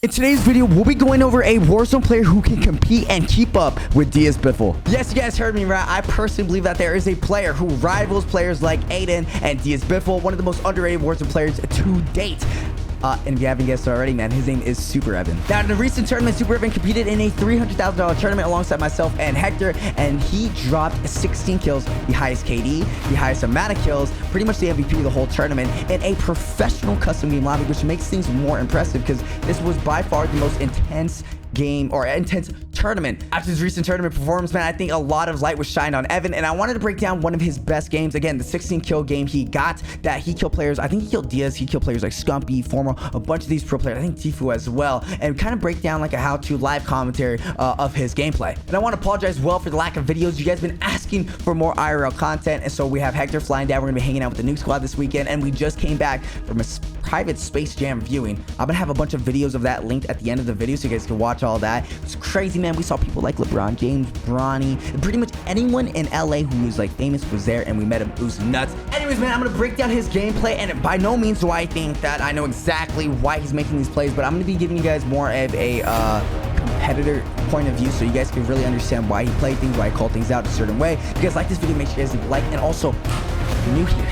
In today's video, we'll be going over a Warzone player who can compete and keep up with Diaz Biffle. Yes, you guys heard me right. I personally believe that there is a player who rivals players like Aiden and Diaz Biffle, one of the most underrated Warzone players to date. And if you haven't guessed already, man, his name is Super Evan. Now, in a recent tournament, Super Evan competed in a $300,000 tournament alongside myself and Hector, and he dropped 16 kills, the highest KD, the highest amount of kills, pretty much the MVP of the whole tournament, in a professional custom game lobby, which makes things more impressive because this was by far the most intense game or intense tournament. After his recent tournament performance, man, I think a lot of light was shined on Evan, and I wanted to break down one of his best games. Again, the 16 kill game he got, that he killed players. I think he killed Diaz, he killed players like Scumpy, Formal, a bunch of these pro players, I think Tifu as well, and kind of break down like a how-to live commentary of his gameplay. And I want to apologize well for the lack of videos. You guys have been asking for more IRL content, and so we have Hector flying down. We're gonna be hanging out with the Nuke Squad this weekend, and we just came back from a private Space Jam viewing. I'm gonna have a bunch of videos of that linked at the end of the video so you guys can watch all that. It's crazy, man. We saw people like LeBron James, Bronny, pretty much anyone in LA who was like famous was there, and we met him. It was nuts. Anyways, man, I'm gonna break down his gameplay, and by no means do I think that I know exactly why he's making these plays, but I'm gonna be giving you guys more of a competitor point of view so you guys can really understand why he played things, why he called things out a certain way. If you guys like this video, make sure you guys leave a like, and also if you're new here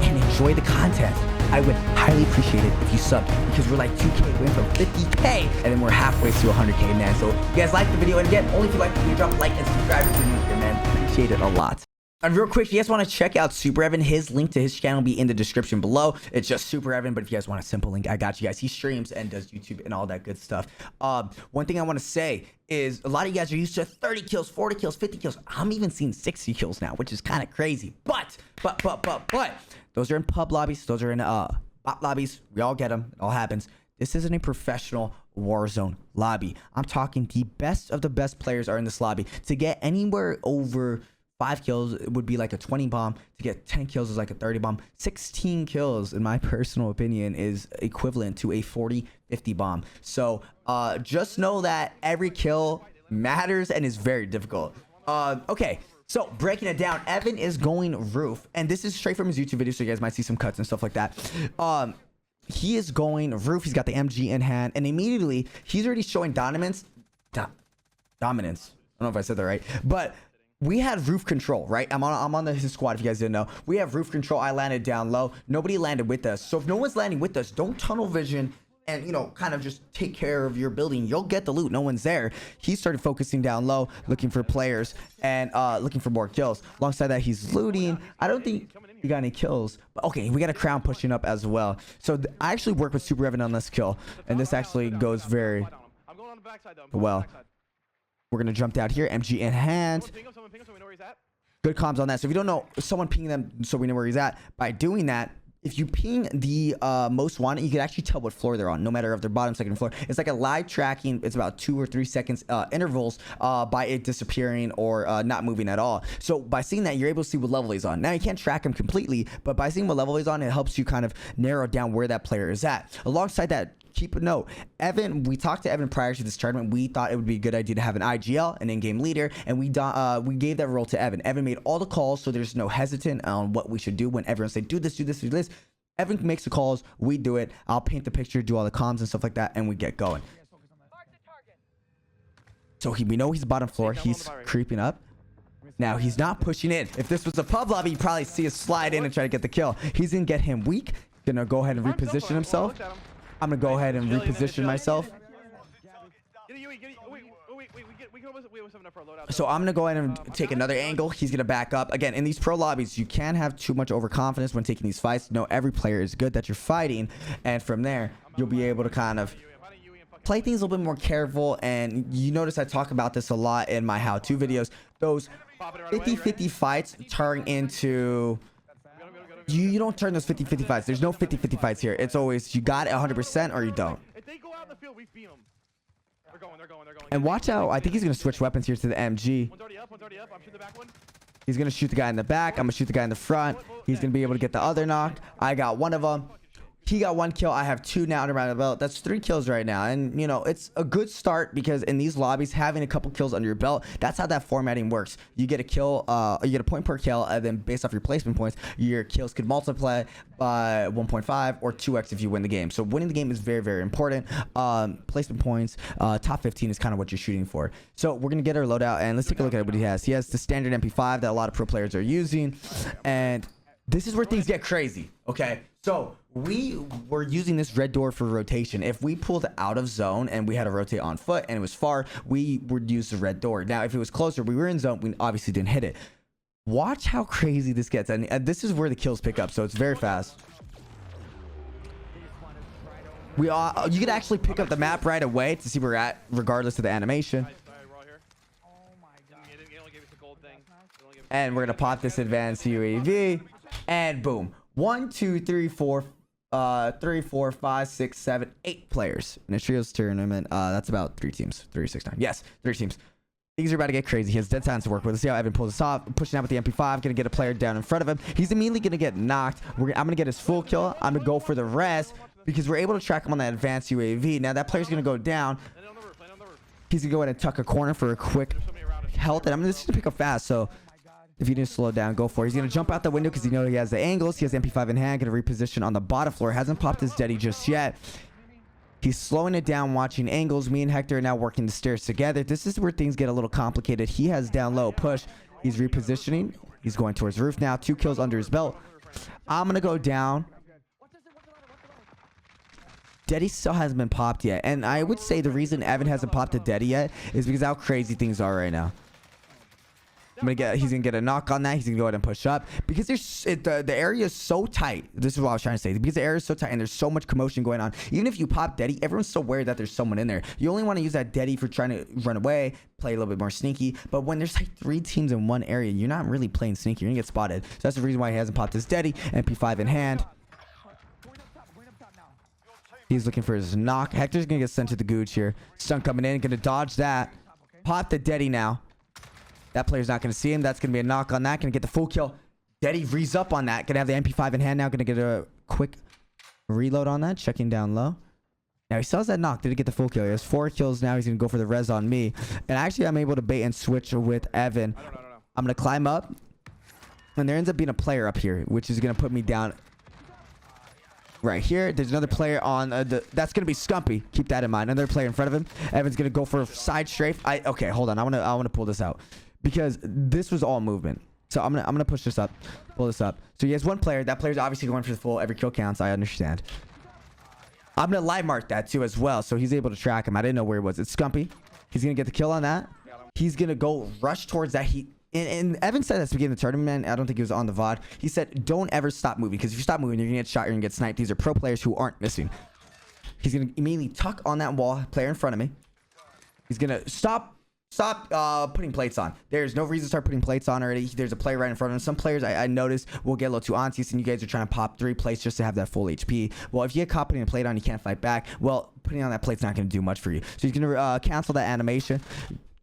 and enjoy the content, I would highly appreciate it if you sub, because we're like 2K away from 50K, and then we're halfway to 100K, man. So if you guys like the video, and again, only if you like the video, drop a like and subscribe if you're new here, man. Appreciate it a lot. And real quick, if you guys want to check out Super Evan, his link to his channel will be in the description below. It's just Super Evan, but if you guys want a simple link, I got you guys. He streams and does YouTube and all that good stuff. One thing I want to say is a lot of you guys are used to 30 kills, 40 kills, 50 kills. I'm even seeing 60 kills now, which is kind of crazy. But those are in pub lobbies. Those are in bot lobbies. We all get them. It all happens. This isn't a professional Warzone lobby. I'm talking the best of the best players are in this lobby. To get anywhere over 5 kills, it would be like a 20 bomb. To get 10 kills is like a 30 bomb. 16 kills, in my personal opinion, is equivalent to a 40, 50 bomb. So just know that every kill matters and is very difficult. Okay. So breaking it down, Evan is going roof, and this is straight from his YouTube video, so you guys might see some cuts and stuff like that. He is going roof. He's got the MG in hand, and immediately he's already showing dominance. I don't know if I said that right, but we had roof control, right? I'm on his squad. If you guys didn't know, we have roof control. I landed down low. Nobody landed with us. So if no one's landing with us, don't tunnel vision and, you know, kind of just take care of your building. You'll get the loot. No one's there. He started focusing down low, looking for players and looking for more kills. Alongside that, he's looting. I don't think he got any kills, but okay, we got a crown pushing up as well. So I actually work with Super Evan on this kill, and this actually goes very well. We're gonna jump down here, MG in hand. Good comms on that. So if you don't know, someone ping them so we know where he's at. By doing that, if you ping the most wanted, you can actually tell what floor they're on, no matter if they're bottom, second floor. It's like a live tracking. It's about 2 or 3 seconds intervals by it disappearing or not moving at all. So by seeing that, you're able to see what level he's on. Now, you can't track him completely, but by seeing what level he's on, it helps you kind of narrow down where that player is at. Alongside that, keep a note, Evan, we talked to Evan prior to this tournament. We thought it would be a good idea to have an IGL, an in-game leader, and we gave that role to Evan. Evan made all the calls, so there's no hesitant on what we should do when everyone say, do this, do this, do this. Evan makes the calls, we do it. I'll paint the picture, do all the comms and stuff like that, and we get going. So we know he's bottom floor. He's creeping up. Now, he's not pushing in. If this was a pub lobby, you'd probably see us slide in and try to get the kill. He's going to get him weak. Gonna go ahead and reposition himself. I'm gonna go ahead and reposition myself. So I'm gonna go ahead and take another angle. He's gonna back up. Again, in these pro lobbies, you can't have too much overconfidence when taking these fights. No, every player is good that you're fighting, and from there, you'll be able to kind of play things a little bit more careful. And you notice I talk about this a lot in my how-to videos. Those 50-50 fights turn into... You don't turn those 50-50 fights. There's no 50-50 fights here. It's always you got it 100% or you don't. If they go out in the field, we beat them. They're going. And watch out. I think he's going to switch weapons here to the MG. One's already up. I'm shooting the back one. He's going to shoot the guy in the back. I'm going to shoot the guy in the front. He's going to be able to get the other knock. I got one of them. He got 1 kill. I have 2 now under my belt. That's 3 kills right now. And, you know, it's a good start because in these lobbies, having a couple kills under your belt, that's how that formatting works. You get a kill, you get a point per kill, and then based off your placement points, your kills could multiply by 1.5 or 2x if you win the game. So winning the game is very, very important. Placement points, top 15 is kind of what you're shooting for. So we're going to get our loadout, and let's take a look at what he has. He has the standard MP5 that a lot of pro players are using, and this is where things get crazy, okay? So we were using this red door for rotation. If we pulled out of zone and we had to rotate on foot and it was far, we would use the red door. Now, if it was closer, we were in zone, we obviously didn't hit it. Watch how crazy this gets. And this is where the kills pick up, so it's very fast. You could actually pick up the map right away to see where we're at, regardless of the animation. And we're gonna pop this advanced UAV, and boom. 1, 2, 3, 4, 3, 4, 5, 6, 7, 8 players in a trios tournament. That's about 3 teams. 3, 6, 9. Yes, 3 teams. Things are about to get crazy. He has dead silence to work with. Let's see how Evan pulls this off. Pushing out with the MP5. Gonna get a player down in front of him. He's immediately gonna get knocked. I'm gonna get his full kill. I'm gonna go for the rest because we're able to track him on that advanced UAV. Now that player's gonna go down. He's gonna go ahead and tuck a corner for a quick health. And I'm just gonna pick up fast. So if you didn't slow down, go for it. He's going to jump out the window because you know he has the angles. He has MP5 in hand. Going to reposition on the bottom floor. Hasn't popped his Deddy just yet. He's slowing it down, watching angles. Me and Hector are now working the stairs together. This is where things get a little complicated. He has down low push. He's repositioning. He's going towards the roof now. 2 kills under his belt. I'm going to go down. Deddy still hasn't been popped yet. And I would say the reason Evan hasn't popped a Deddy yet is because how crazy things are right now. He's gonna get a knock on that. He's gonna go ahead and push up because the area is so tight. This is what I was trying to say. Because the area is so tight and there's so much commotion going on. Even if you pop Deddy, everyone's so worried that there's someone in there. You only want to use that Deddy for trying to run away, play a little bit more sneaky. But when there's like 3 teams in one area, you're not really playing sneaky. You're gonna get spotted. So that's the reason why he hasn't popped his Deddy. MP5 in hand. He's looking for his knock. Hector's gonna get sent to the gooch here. Stun coming in, gonna dodge that. Pop the Deddy now. That player's not going to see him. That's going to be a knock on that. Going to get the full kill. Deddy rees up on that. Going to have the MP5 in hand now. Going to get a quick reload on that. Checking down low. Now he still has that knock. Did he get the full kill? He has 4 kills now. He's going to go for the res on me. And actually, I'm able to bait and switch with Evan. I'm going to climb up. And there ends up being a player up here, which is going to put me down right here. There's another player on that's going to be Scumpy. Keep that in mind. Another player in front of him. Evan's going to go for a side strafe. Okay, hold on. I want to pull this out. Because this was all movement. So I'm gonna push this up, pull this up. So he has 1 player. That player's obviously going for the full. Every kill counts. I understand. I'm gonna live mark that too as well, so he's able to track him. I didn't know where he was. It's Scumpy. He's gonna get the kill on that. He's gonna go rush towards that. And Evan said at the beginning of the tournament, I don't think he was on the VOD. He said, don't ever stop moving, because if you stop moving, you're gonna get shot. You're gonna get sniped. These are pro players who aren't missing. He's gonna immediately tuck on that wall. Player in front of me. He's gonna stop putting plates on. There's no reason to start putting plates on already. There's a player right in front of him. Some players I noticed will get a little too antsy, and you guys are trying to pop 3 plates just to have that full HP. Well, if you get caught putting a plate on, you can't fight back. Well, putting on that plate's not going to do much for you. So he's going to cancel that animation,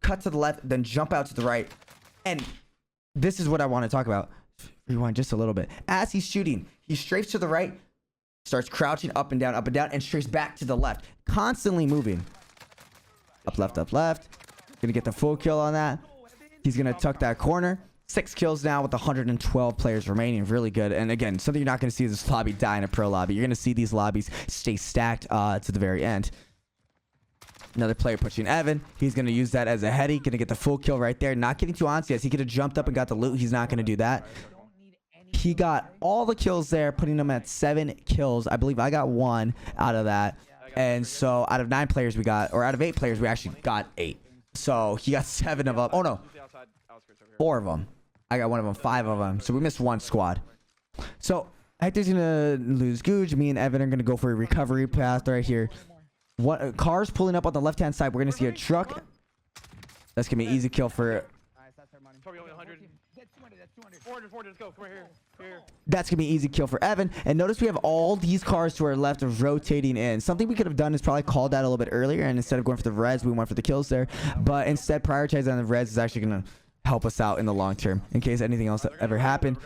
cut to the left, then jump out to the right. And this is what I want to talk about. Rewind just a little bit. As he's shooting, he strafes to the right, starts crouching up and down, and strafes back to the left. Constantly moving. Up, left, up, left. Gonna get the full kill on that. He's gonna tuck that corner. 6 kills now with 112 players remaining. Really good. And again, something you're not gonna see is this lobby die in a pro lobby. You're gonna see these lobbies stay stacked to the very end. Another player pushing Evan. He's gonna use that as a heady. Gonna get the full kill right there. Not getting too antsy. He could have jumped up and got the loot. He's not gonna do that. He got all the kills there, putting him at 7 kills. I believe I got 1 out of that. And so out of 9 players we got, or out of 8 players, we actually got 8. So he got 7 of them. Oh no, 4 of them. I got 1 of them, 5 of them. So we missed 1 squad. So Hector's gonna lose Googe. Me and Evan are gonna go for a recovery path right here. What cars pulling up on the left-hand side? We're gonna see a truck. That's gonna be an easy kill for. That's gonna be an easy kill for Evan. And notice we have all these cars to our left rotating in. Something we could have done is probably called that a little bit earlier, and instead of going for the res, we went for the kills there. But instead, prioritizing on the res is actually gonna help us out in the long term in case anything else ever happened.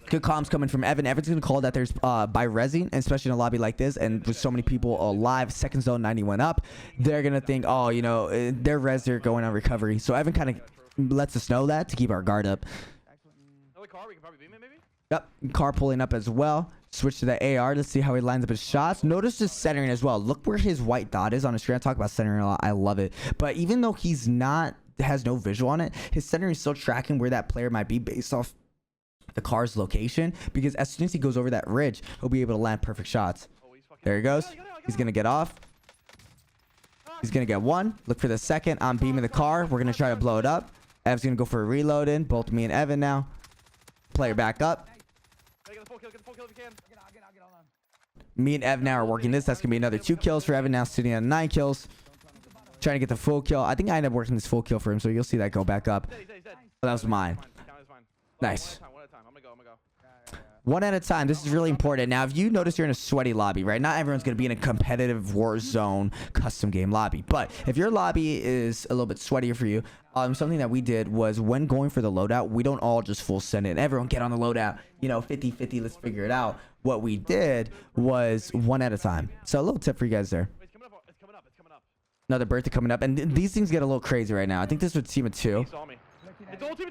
Good comms coming from Evan. Evan's gonna call that there's by resing, especially in a lobby like this, and with so many people alive, second zone 91 up, they're gonna think, oh, you know, their res are going on recovery. So Evan kind of lets us know that to keep our guard up. Another car, we can probably beam it maybe? Yep, car pulling up as well. Switch to the AR. Let's see how he lines up his shots. Notice his centering as well. Look where his white dot is on his screen. I talk about centering a lot. I love it. But even though he's not, has no visual on it, his centering is still tracking where that player might be based off the car's location, because as soon as he goes over that ridge, he'll be able to land perfect shots. There he goes. He's gonna get off. He's gonna get one. Look for the second. I'm beaming the car. We're gonna try to blow it up. Ev's gonna go for a reload in. Both me and Evan now. Player back up. Me and Ev now are working this. That's gonna be another 2 kills for Evan, now sitting at 9 kills. Trying to get the full kill. I think I ended up working this full kill for him, so you'll see that go back up. But that was mine. Nice. One at a time. This is really important. Now, if you notice you're in a sweaty lobby, right? Not everyone's going to be in a competitive Warzone custom game lobby. But if your lobby is a little bit sweatier for you, something that we did was when going for the loadout, we don't all just full send it. Everyone get on the loadout. You know, 50-50, let's figure it out. What we did was one at a time. So a little tip for you guys there. It's coming up. Another birthday coming up. And these things get a little crazy right now. I think this was team of 2. He saw me. It's all team.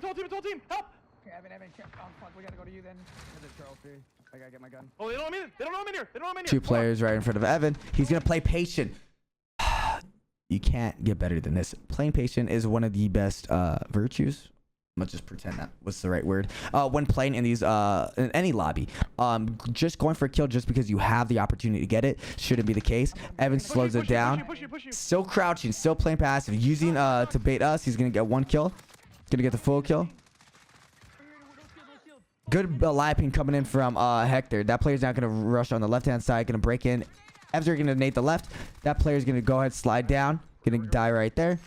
Help! Okay, Evan, check. Fuck, we gotta go to you then. I gotta get my gun. Oh, they don't know I'm in here. 2 players right in front of Evan. He's gonna play patient. You can't get better than this. Playing patient is one of the best virtues. I'm gonna just pretend that was the right word. When playing in these in any lobby, just going for a kill just because you have the opportunity to get it shouldn't be the case. Evan slows it down. Push you. Still crouching, still playing passive, using to bait us. He's gonna get 1 kill. Gonna get the full kill. Good live ping coming in from Hector. That player's not gonna rush on the left hand side. Gonna break in. Evs are gonna nade the left. That player's gonna go ahead, slide down. Gonna die right there.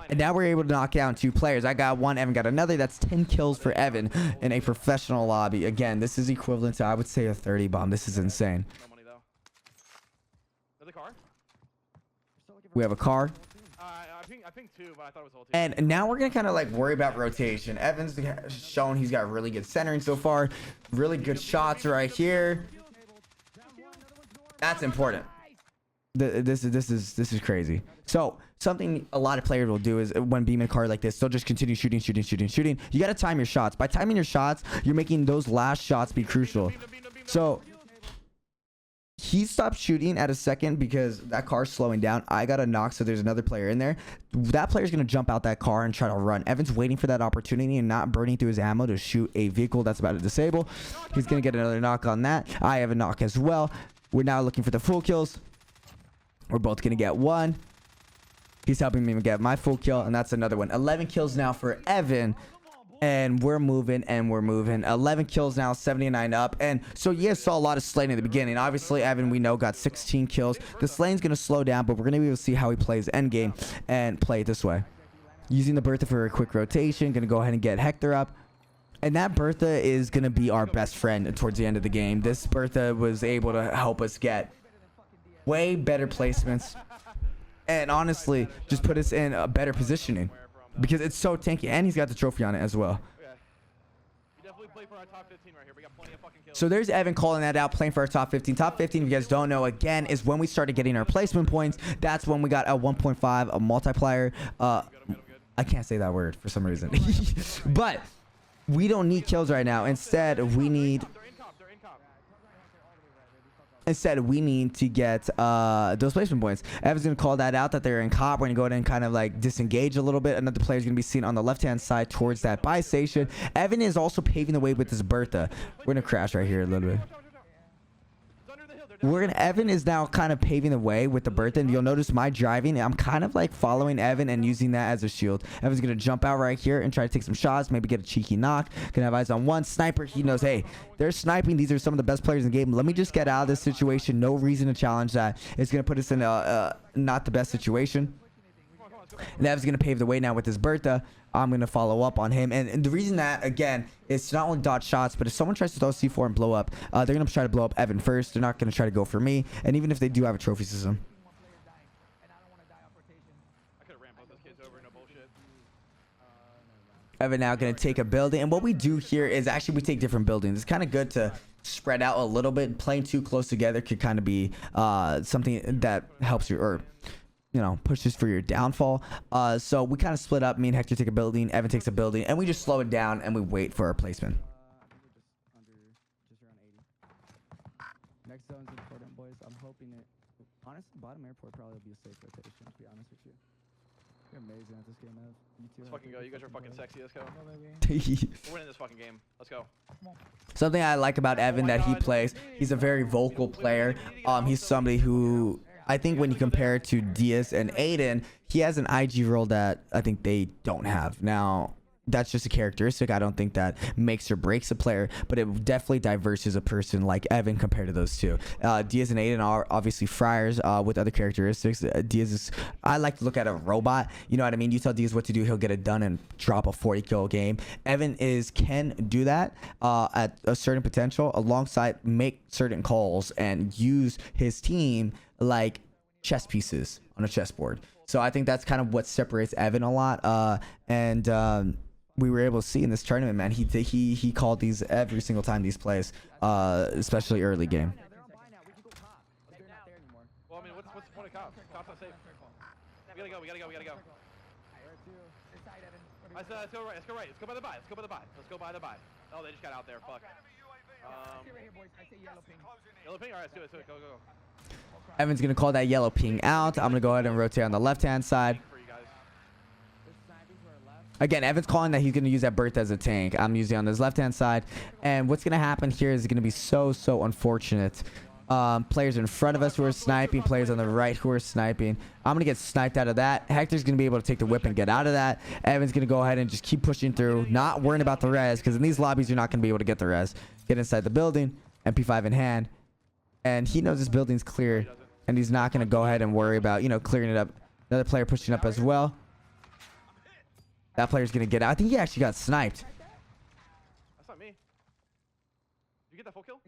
And now we're able to knock down 2 players. I got 1. Evan got another. That's 10 kills for Evan in a professional lobby. Again, this is equivalent to, I would say, a 30 bomb. This is insane. No money though. Another car? We have a car. I think 2, but I thought it was all 2. And now we're gonna kind of like worry about rotation. Evan's shown he's got really good centering so far. Really good shots right here. That's important. This is crazy. So something a lot of players will do is when beaming a car like this, they'll just continue shooting. You got to time your shots. By timing your shots, you're making those last shots be crucial. So he stopped shooting at a second because that car's slowing down. I got a knock, so there's another player in there. That player's going to jump out that car and try to run. Evan's waiting for that opportunity and not burning through his ammo to shoot a vehicle that's about to disable. He's going to get another knock on that. I have a knock as well. We're now looking for the full kills. We're both going to get 1. He's helping me get my full kill, and that's another one. 11 kills now for Evan. And we're moving. 11 kills now, 79 up. And so you guys saw a lot of slaying in the beginning. Obviously, Evan, we know, got 16 kills. The slaying's going to slow down, but we're going to be able to see how he plays Endgame and play it this way. Using the Bertha for a quick rotation. Going to go ahead and get Hector up. And that Bertha is going to be our best friend towards the end of the game. This Bertha was able to help us get way better placements. And honestly, just put us in a better positioning. Because it's so tanky, and he's got the trophy on it as well. You definitely play for our top 15 right here. We got plenty of fucking kills. So there's Evan calling that out, playing for our top 15. Top 15, if you guys don't know, again, is when we started getting our placement points. That's when we got a 1.5, a multiplier. I can't say that word for some reason. But we don't need kills right now. Instead, we need to get those placement points. Evan's going to call that out, that they're in cop. We're going to go ahead and kind of like disengage a little bit. Another player is going to be seen on the left-hand side towards that buy station. Evan is also paving the way with his Bertha. We're going to crash right here a little bit. Evan is now kind of paving the way with the Bertha, and you'll notice my driving. I'm kind of like following Evan and using that as a shield. Evan's gonna jump out right here and try to take some shots, maybe get a cheeky knock. Gonna have eyes on 1 sniper. He knows, hey, they're sniping. These are some of the best players in the game. Let me just get out of this situation. No reason to challenge that. It's gonna put us in a not the best situation. And Ev's going to pave the way now with his Bertha. I'm going to follow up on him. And the reason that, again, is to not only dodge shots, but if someone tries to throw C4 and blow up, they're going to try to blow up Evan first. They're not going to try to go for me. And even if they do have a trophy system. Evan now going to take a building. And what we do here is actually we take different buildings. It's kind of good to spread out a little bit. Playing too close together could kind of be something that helps you, or pushes for your downfall. So we kind of split up. Me and Hector take a building, Evan takes a building, and we just slow it down and we wait for our placement. I think we're just around 80. Next zone's important, boys. I'm hoping it. Honestly, bottom airport probably will be a safe rotation, to be honest with you. You're amazing at this game, Ev. You two. Let's fucking go. You guys are fucking sexy. Let's go. Something We're winning this fucking game. Let's go. I like about Evan that he plays, he's a very vocal player. He's somebody who, I think when you compare it to Diaz and Aiden, he has an IG role that I think they don't have. Now, that's just a characteristic. I don't think that makes or breaks a player, but it definitely diverses a person like Evan compared to those two. Diaz and Aiden are obviously friars with other characteristics. Diaz is, I like to look at a robot. You know what I mean? You tell Diaz what to do, he'll get it done and drop a 40 kill game. Evan can do that at a certain potential, alongside make certain calls and use his team like chess pieces on a chessboard. So I think that's kind of what separates Evan a lot. We were able to see in this tournament, man, he called these every single time these plays, especially early game. Well, I mean, what's the point of cops? Cops not safe. We gotta go. Let's go right. Let's go right. Let's go by the buy. Let's go by the buy. Oh, they just got out there. Fuck. Yellow ping. All right, let's do it. Go. Evan's gonna call that yellow ping out. I'm gonna go ahead and rotate on the left-hand side. Again, Evan's calling that he's going to use that berth as a tank. I'm using on his left-hand side. And what's going to happen here is going to be so unfortunate. Players in front of us who are sniping. Players on the right who are sniping. I'm going to get sniped out of that. Hector's going to be able to take the whip and get out of that. Evan's going to go ahead and just keep pushing through. Not worrying about the res. Because in these lobbies, you're not going to be able to get the res. Get inside the building. MP5 in hand. And he knows this building's clear. And he's not going to go ahead and worry about, clearing it up. Another player pushing up as well. That player's gonna get out. I think he actually got sniped. That's not me. Did you get that full kill?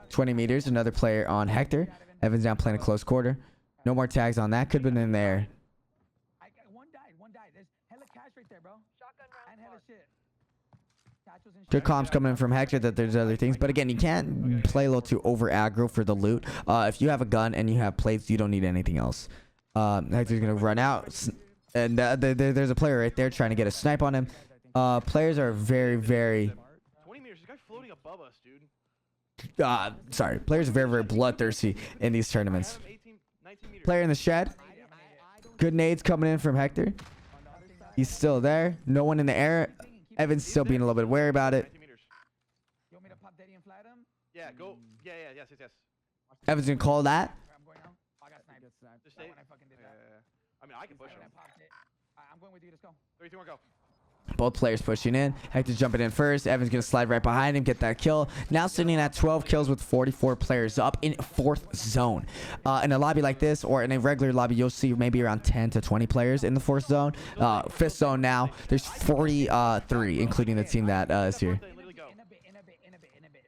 20 meters. Another player on Hector. Evan's down playing a close quarter. No more tags on that. Could have been in there. One died. There's hella cash right there, bro. And hella shit. Good comms coming in from Hector that there's other things. But again, you can't play a little too over aggro for the loot. If you have a gun and you have plates, you don't need anything else. Hector's gonna run out. And there's a player right there trying to get a snipe on him. Players are very 20 meters. This guy floating above us, dude. Sorry. Players are very bloodthirsty in these tournaments. 19 meters. Player in the shed. Good nades coming in from Hector. He's still there. No one in the air. Evan's still being a little bit wary about it. 19 meters. You want me to pop Daddy and flat him? Yeah, go. Yes. Evan's gonna call that. I'm going now. I got sniped. Just stay. I fucking did that. I mean, I can push him. I'm going with you. Let's go. 3, 2, 1, go. Both players pushing in. Hector's jumping in first. Evan's going to slide right behind him, get that kill. Now sitting at 12 kills with 44 players up in 4th zone. In a lobby like this, or in a regular lobby, you'll see maybe around 10 to 20 players in the 4th zone. 5th zone now, there's 43, including the team that is here.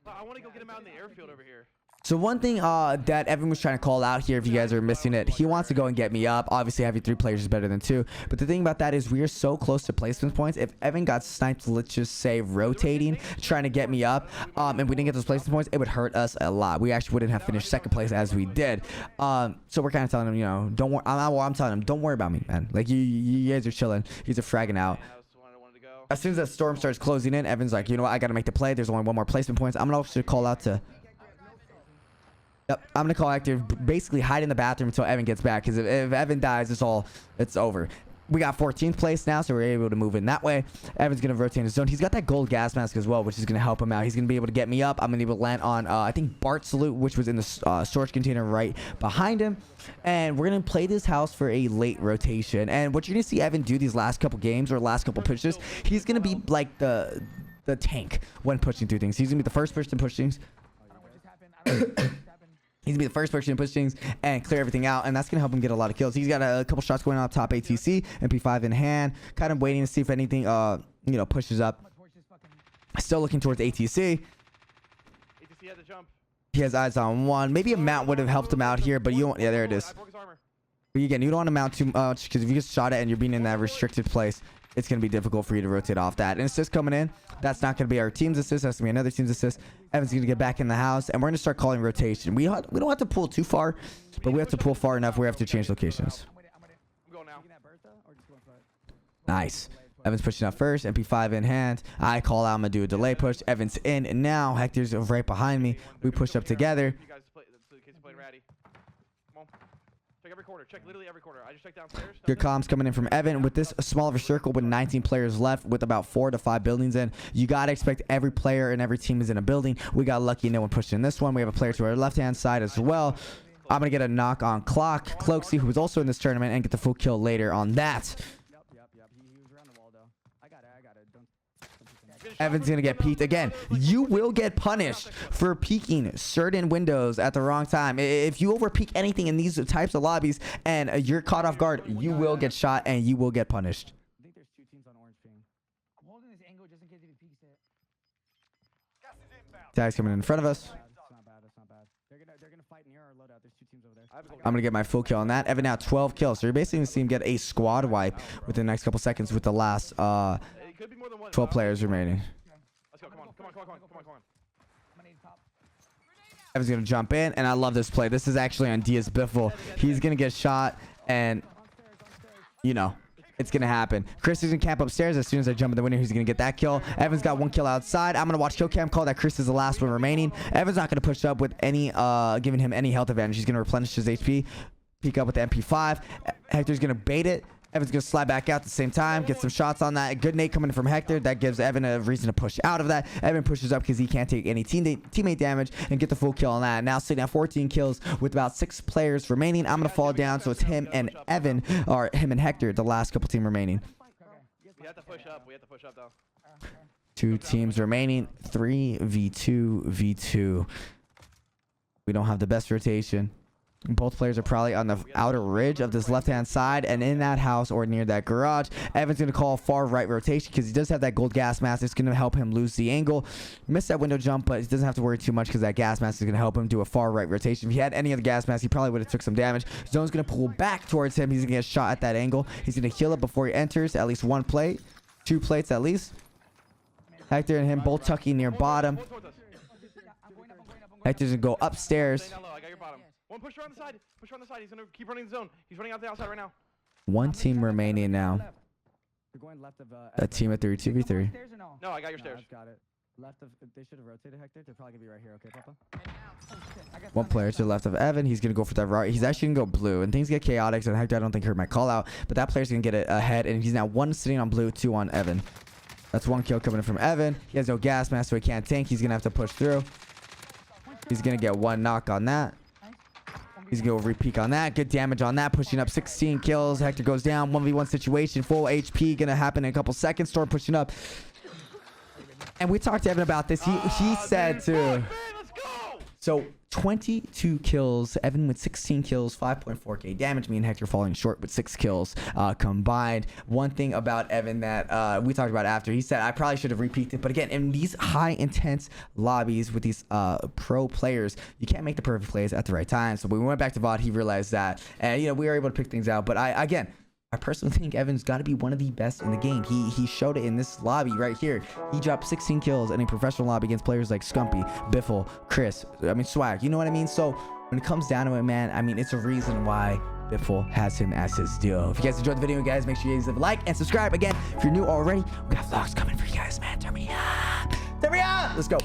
I want to go get him out in the airfield over here. So one thing that Evan was trying to call out here, if you guys are missing it, he wants to go and get me up. Obviously, having 3 players is better than 2. But the thing about that is we are so close to placement points. If Evan got sniped, let's just say rotating, trying to get me up, and we didn't get those placement points, it would hurt us a lot. We actually wouldn't have finished 2nd place as we did. So we're kind of telling him, don't worry. I'm telling him, don't worry about me, man. Like, you guys are chilling. He's fragging out. As soon as that storm starts closing in, Evan's like, you know what? I got to make the play. There's only 1 more placement points. I'm going to also call out to... Yep, I'm going to call Hector, basically hide in the bathroom until Evan gets back. Because if Evan dies, it's over. We got 14th place now, so we're able to move in that way. Evan's going to rotate in his zone. He's got that gold gas mask as well, which is going to help him out. He's going to be able to get me up. I'm going to be able to land on, I think, Bart's salute, which was in the storage container right behind him. And we're going to play this house for a late rotation. And what you're going to see Evan do these last couple games or last couple pushes, he's going to be like the tank when pushing through things. He's going to be the first person to push things. He's going to be the first person to push things and clear everything out, and that's going to help him get a lot of kills. He's got a couple shots going on up top ATC, MP5 in hand, kind of waiting to see if anything, pushes up. Still looking towards ATC. ATC had to jump. He has eyes on 1. Maybe a mount would have helped him out here, but you don't. Yeah, there it is. But again, you don't want to mount too much because if you get shot at and you're being in that restricted place, it's going to be difficult for you to rotate off that. And assist coming in. That's not going to be our team's assist. That's going to be another team's assist. Evan's going to get back in the house, and we're going to start calling rotation. We don't have to pull too far, but we have to pull far enough. We have to change locations. I'm going now. Nice. Evan's pushing up first. MP5 in hand. I call out. I'm going to do a delay push. Evan's in, and now Hector's right behind me. We push up together. You guys play, so in case you played ratty. Come on. Check every corner. Check literally every corner. I just checked downstairs. Good comms coming in from Evan with this small of a circle with 19 players left with about 4 to 5 buildings in. You got to expect every player and every team is in a building. We got lucky no one pushed in this one. We have a player to our left-hand side as well. I'm going to get a knock on Clock. Cloaksy, who was also in this tournament, and get the full kill later on that. He was around the wall, though. I got it. Don't Evan's going to get peeked again. You will get punished for peeking certain windows at the wrong time. If you over peek anything in these types of lobbies and you're caught off guard, you will get shot and you will get punished. I think there's 2 teams on orange ping. I'm holding this angle just in case he peeks it. Tag's coming in front of us. That's not bad. They're gonna fight near our loadout. There's 2 teams over there. I'm going to get my full kill on that. Evan now 12 kills. So you're basically going to see him get a squad wipe within the next couple seconds with the last It could be more than one. 12 players remaining. Let's go. Come on. Evan's going to jump in, and I love this play. This is actually on Diaz Biffle. He's going to get shot, and, you know, it's going to happen. Chris is going to camp upstairs. As soon as I jump in the window, he's going to get that kill. Evan's got 1 kill outside. I'm going to watch kill cam call that Chris is the last one remaining. Evan's not going to push up with any, giving him any health advantage. He's going to replenish his HP, peek up with the MP5. Hector's going to bait it. Evan's going to slide back out at the same time, get some shots on that. Good nade coming from Hector. That gives Evan a reason to push out of that. Evan pushes up because he can't take any teammate damage and get the full kill on that. Now sitting at 14 kills with about 6 players remaining. I'm going to fall down, so it's him and Evan, or him and Hector, the last couple team remaining. We have to push up. Though. 2 teams remaining. 3v2v2. We don't have the best rotation. Both players are probably on the outer ridge of this left-hand side and in that house or near that garage. Evan's going to call far right rotation because he does have that gold gas mask. It's going to help him lose the angle. Missed that window jump, but he doesn't have to worry too much because that gas mask is going to help him do a far right rotation. If he had any other gas mask, he probably would have took some damage. Zone's going to pull back towards him. He's going to get shot at that angle. He's going to heal it before he enters. At least 1 plate. 2 plates at least. Hector and him both tucking near bottom. Hector's going to go upstairs. One push around the side. He's gonna keep running the zone. He's running out the outside right now. 1 team remaining now. They're going left of A team at 3-2v3. No, I got your stairs. Got it. Left of. They should have rotated Hector. They're probably gonna be right here. Okay, Papa. 1 player to the left of Evan. He's gonna go for that right. He's actually gonna go blue, and things get chaotic. So Hector, I don't think heard my call out, but that player's gonna get it ahead, and he's now 1 sitting on blue, 2 on Evan. That's 1 kill coming in from Evan. He has no gas mask, so he can't tank. He's gonna have to push through. He's gonna get 1 knock on that. He's going to re-peek on that. Good damage on that. Pushing up 16 kills. Hector goes down. 1v1 situation. Full HP. Going to happen in a couple seconds. Storm pushing up. And we talked to Evan about this. He said too. Man, let's go! So 22 kills. Evan with 16 kills. 5.4k damage. Me and Hector falling short with 6 kills combined. One thing about Evan that we talked about after. He said I probably should have repeated it. But again, in these high intense lobbies with these pro players, you can't make the perfect plays at the right time. So when we went back to VOD, he realized that. And, you know, we were able to pick things out. But I personally think Evan's got to be one of the best in the game. He showed it in this lobby right here. He dropped 16 kills in a professional lobby against players like Scumpy, Biffle, Chris, Swag. You know what I mean? So when it comes down to it, man, I mean, it's a reason why Biffle has him as his duo. If you guys enjoyed the video, guys, make sure you guys leave a like and subscribe. Again, if you're new already, we got vlogs coming for you guys, man. Turn me up. Let's go.